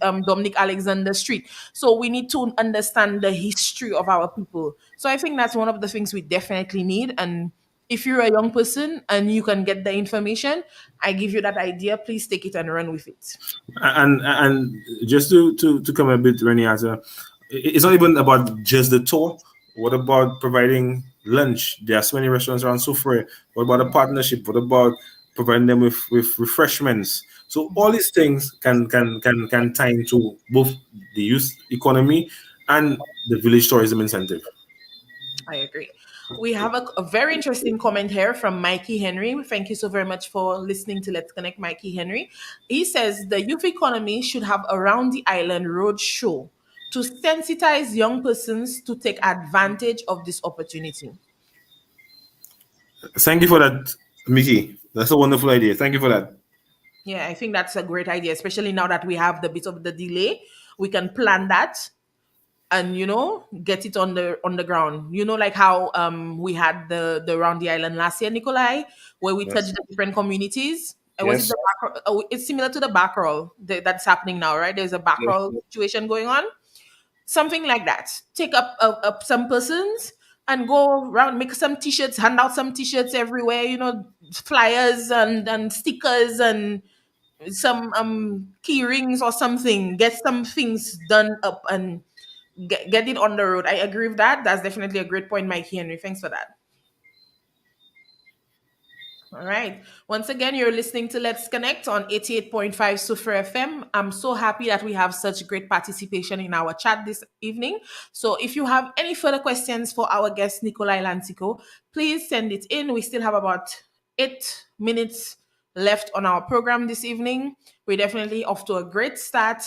Dominic Alexander Street. So we need to understand the history of our people. So I think that's one of the things we definitely need. And if you're a young person and you can get the information, I give you that idea. Please take it and run with it. And just to come a bit, Reniata, it's not even about just the tour. What about providing lunch? There are so many restaurants around Soufre. What about a partnership? What about providing them with refreshments. So all these things can tie into both the youth economy and the village tourism incentive. I agree. We have a very interesting comment here from Mikey Henry. Thank you so very much for listening to Let's Connect, Mikey Henry. He says the youth economy should have around the island road show to sensitize young persons to take advantage of this opportunity. Thank you for that, Mickey. That's a wonderful idea. Thank you for that. Yeah, I think that's a great idea, especially now that we have the bit of the delay. We can plan that and get it on the ground, like how we had the round the island last year, Nicolai, where we touched Yes. the different communities. Was it Yes. the back, it's similar to the back roll that's happening now, right? There's a back Yes. roll situation going on, something like that. Take up some persons and go around, make some t-shirts, hand out some t-shirts everywhere, flyers and stickers and some key rings or something. Get some things done up and get it on the road. I agree with that. That's definitely a great point, Mikey Henry. Thanks for that. All right. Once again, you're listening to Let's Connect on 88.5 Suffer FM. I'm so happy that we have such great participation in our chat this evening. So if you have any further questions for our guest, Nicolai Lansiquot, please send it in. We still have about 8 minutes left on our program this evening. We're definitely off to a great start.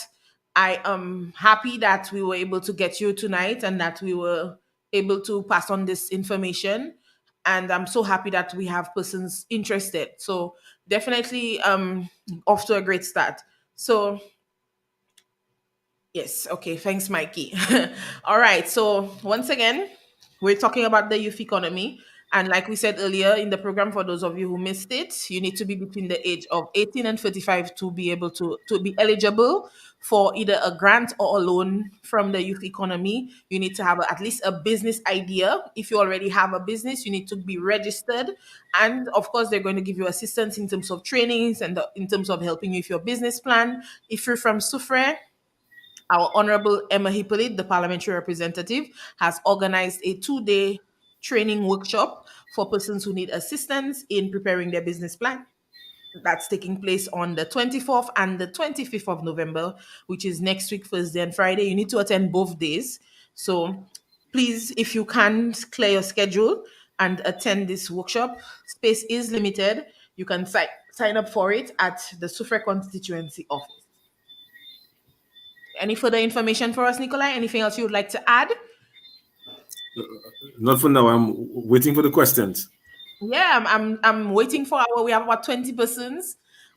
I am happy that we were able to get you tonight and that we were able to pass on this information, and I'm so happy that we have persons interested. So definitely off to a great start. So yes, okay, thanks, Mikey. All right, so once again, we're talking about the youth economy. And like we said earlier in the program, for those of you who missed it, you need to be between the age of 18 and 35 to be able to be eligible for either a grant or a loan from the youth economy. You need to have at least a business idea. If you already have a business, you need to be registered. And of course, they're going to give you assistance in terms of trainings and in terms of helping you with your business plan. If you're from Soufrière, our Honorable Emma Hippolyte, the parliamentary representative, has organized a 2-day training workshop for persons who need assistance in preparing their business plan. That's taking place on the 24th and the 25th of November, which is next week, Thursday and Friday. You need to attend both days. So please, if you can, clear your schedule and attend this workshop. Space is limited. You can sign up for it at the Soufrière constituency office. Any further information for us, Nicolai? Anything else you would like to add? Not for now. I'm waiting for the questions. Yeah, I'm waiting for our. We have about 20 persons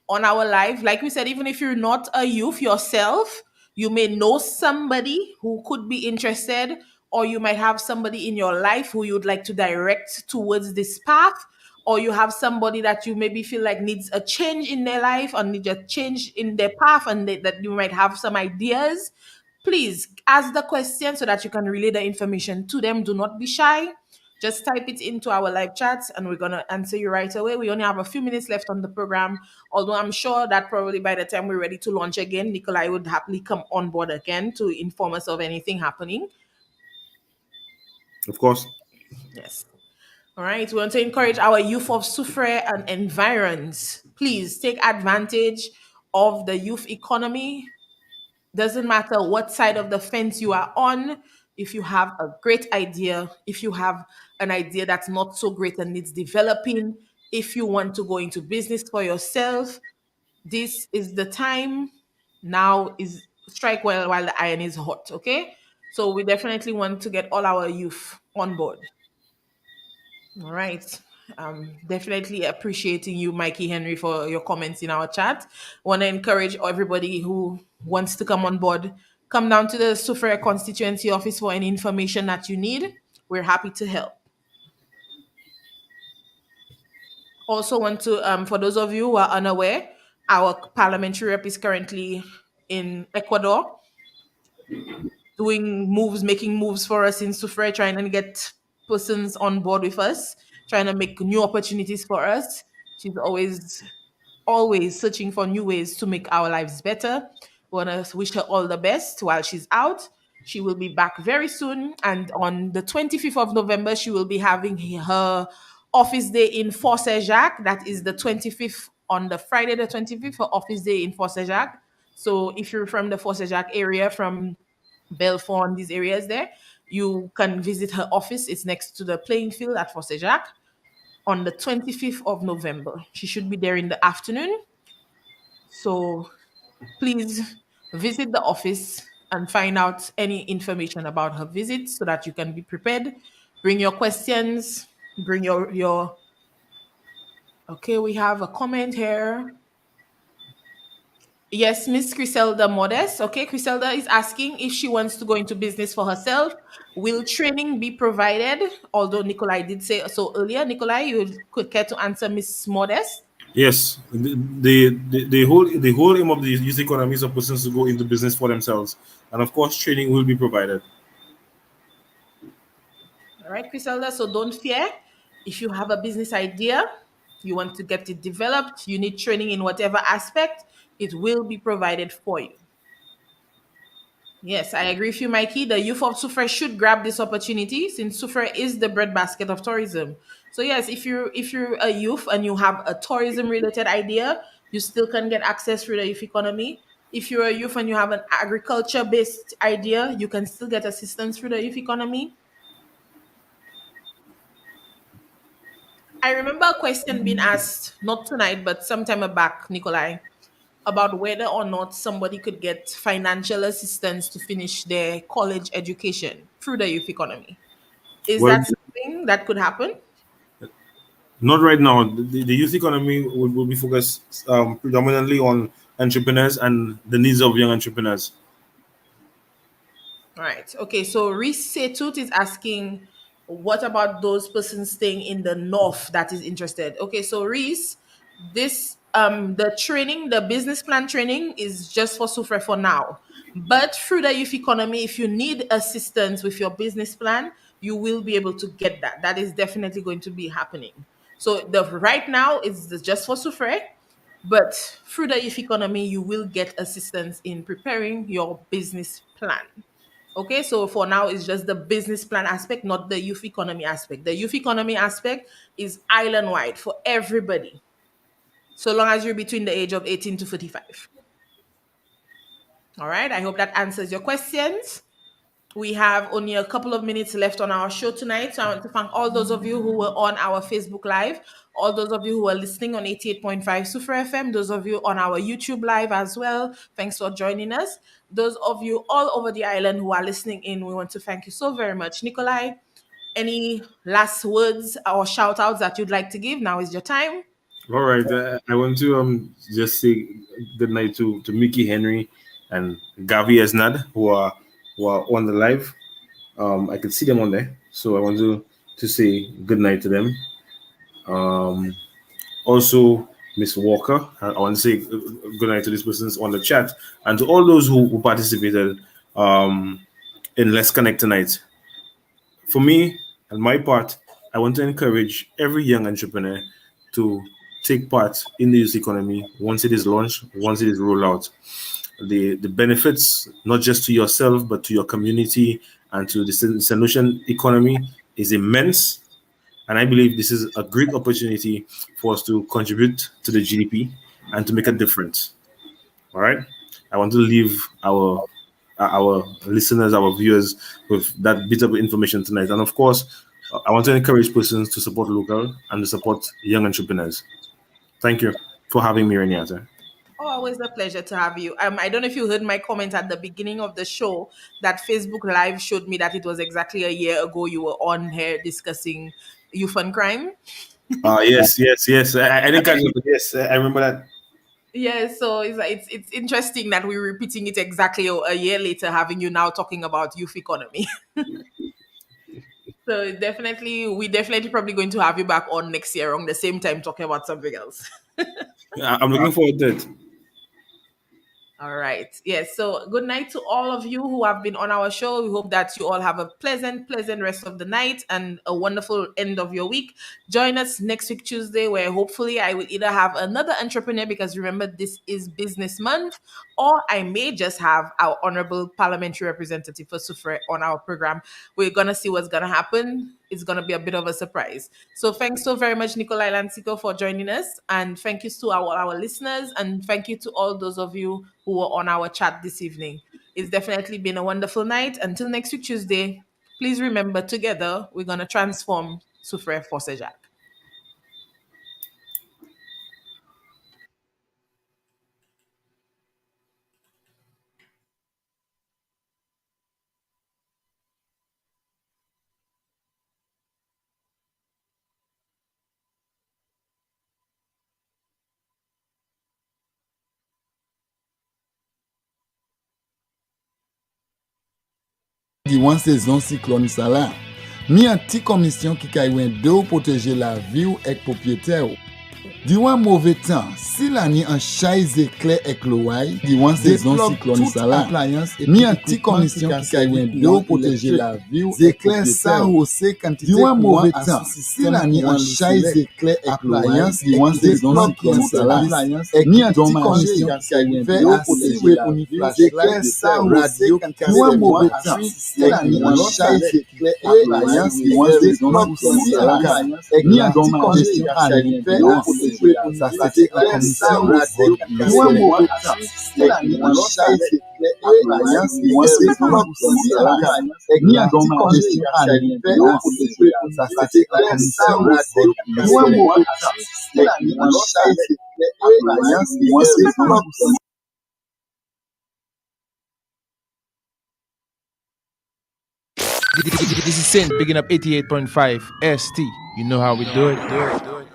on our live. Like we said, even if you're not a youth yourself, you may know somebody who could be interested, or you might have somebody in your life who you'd like to direct towards this path, or you have somebody that you maybe feel like needs a change in their life or needs a change in their path, and that you might have some ideas. Please ask the question so that you can relay the information to them. Do not be shy. Just type it into our live chat and we're going to answer you right away. We only have a few minutes left on the program, although I'm sure that probably by the time we're ready to launch again, Nikolai would happily come on board again to inform us of anything happening. Of course. Yes. All right. We want to encourage our youth of Soufrière and environs. Please take advantage of the youth economy. Doesn't matter what side of the fence you are on. If you have a great idea, if you have an idea that's not so great and needs developing, if you want to go into business for yourself, this is the time. Now is strike while the iron is hot. Okay, so we definitely want to get all our youth on board. All right. Definitely appreciating you, Mikey Henry, for your comments in our chat. Want to encourage everybody who wants to come on board, come down to the Soufrière constituency office for any information that you need. We're happy to help. Also, want to, for those of you who are unaware, our parliamentary rep is currently in Ecuador doing moves, making moves for us in Soufrière, trying to get persons on board with us, trying to make new opportunities for us. She's always searching for new ways to make our lives better. We want to wish her all the best while she's out. She will be back very soon. And on the 25th of November, she will be having her office day in Fort Jacques. That is the 25th, on the Friday the 25th for office day in Fort Jacques. So if you're from the Fort Jacques area, from Belfort, these areas there, you can visit her office. It's next to the playing field at Fort Jacques on the 25th of November. She should be there in the afternoon. So please visit the office and find out any information about her visit so that you can be prepared. Bring your questions, bring your okay, we have a comment here. Yes, Miss Griselda Modest. Okay, Griselda is asking if she wants to go into business for herself. Will training be provided? Although Nicolai did say so earlier. Nicolai, you could care to answer Miss Modest? Yes, the whole aim of the youth economy is for persons to go into business for themselves, and of course, training will be provided. All right, Griselda. So don't fear. If you have a business idea, you want to get it developed, you need training in whatever aspect, it will be provided for you. Yes, I agree with you, Mikey. The youth of Sufre should grab this opportunity since Sufre is the breadbasket of tourism. So yes, if you're a youth and you have a tourism related idea, you still can get access through the youth economy. If you're a youth and you have an agriculture based idea, you can still get assistance through the youth economy. I remember a question being asked, not tonight, but some time back, Nikolai, about whether or not somebody could get financial assistance to finish their college education through the youth economy. Is Well, that something that could happen? not right now. The youth economy will be focused predominantly on entrepreneurs and the needs of young entrepreneurs. All right. Okay. So Reese Setut is asking, what about those persons staying in the north that is interested? Okay. So Reese, this the training, the business plan training is just for Sufre for now. But through the youth economy, if you need assistance with your business plan, you will be able to get that. That is definitely going to be happening. So the right now is just for Sufre, but through the youth economy, you will get assistance in preparing your business plan. Okay, so for now, it's just the business plan aspect, not the youth economy aspect. The youth economy aspect is island wide for everybody, so long as you're between the age of 18 to 45. All right, I hope that answers your questions. We have only a couple of minutes left on our show tonight. So I want to thank all those of you who were on our Facebook Live, all those of you who are listening on 88.5 Super FM, those of you on our YouTube Live as well. Thanks for joining us. Those of you all over the island who are listening in, we want to thank you so very much. Nikolai, any last words or shout outs that you'd like to give? Now is your time. All right, I want to just say good night to Mickey Henry and Gavi Esnad who are on the live. I could see them on there, so I want to say good night to them. Um, Also, Miss Walker, I want to say good night to these persons on the chat and to all those who participated in Let's Connect tonight. For me and my part, I want to encourage every young entrepreneur to take part in the youth economy once it is launched, once it is rolled out. The benefits, not just to yourself, but to your community and to the solution economy, is immense. And I believe this is a great opportunity for us to contribute to the GDP and to make a difference. All right. I want to leave our listeners, our viewers, with that bit of information tonight. And of course, I want to encourage persons to support local and to support young entrepreneurs. Thank you for having me, Reneata. Oh, always a pleasure to have you. I don't know if you heard my comment at the beginning of the show that Facebook Live showed me that it was exactly a year ago you were on here discussing youth and crime. Yes, yes, yes. I didn't catch it, but yes, I remember that. Yeah, so it's interesting that we're repeating it exactly a year later, having you now talking about youth economy. So definitely, we definitely probably going to have you back on next year around the same time talking about something else. I'm looking forward to it. All right. Yes. So good night to all of you who have been on our show. We hope that you all have a pleasant rest of the night and a wonderful end of your week. Join us next week, Tuesday, where hopefully I will either have another entrepreneur because remember, this is business month, or I may just have our honorable parliamentary representative for Sufre on our program. We're going to see what's going to happen. it's going to be a bit of a surprise. So thanks so very much, Nicolai Lansiquot, for joining us. And thank you to our listeners. And thank you to all those of you who were on our chat this evening. It's definitely been a wonderful night. Until next week, Tuesday, please remember, together, we're going to transform Soufre Force Jacques. Diwan saison cyclone ça là. Mi an ti komisyon ki kaywen de ou protéger la vie ou ek propriétaire ou. Diwan mauvais temps, si l'année en chaise éclair ek loway, diwan saison cyclone ça là. Mi an ti komisyon ki kaywen de ou protéger la vie ou éclair ça ou c'est quantité diwan mauvais temps, si l'année en chaise éclair ek loway, diwan saison cyclone ça là. Mi an ti komisyon ki kaywen de ou protéger la vie ou éclair ça ou c'est diwan mauvais temps, si l'année en chaise éclair ek loway, diwan saison cyclone ça là. Mi an ti komisyon ki kaywen de ou protéger ça c'était la commission moi mauvais temps c'est la nuit en chaise alliance moi c'est pas aussi à la ni à don ma gestion à ça c'était la commission moi mauvais temps c'est la nuit en chaise alliance moi c'est pas This is Sin, bigging up 88.5 ST. You know how we do it.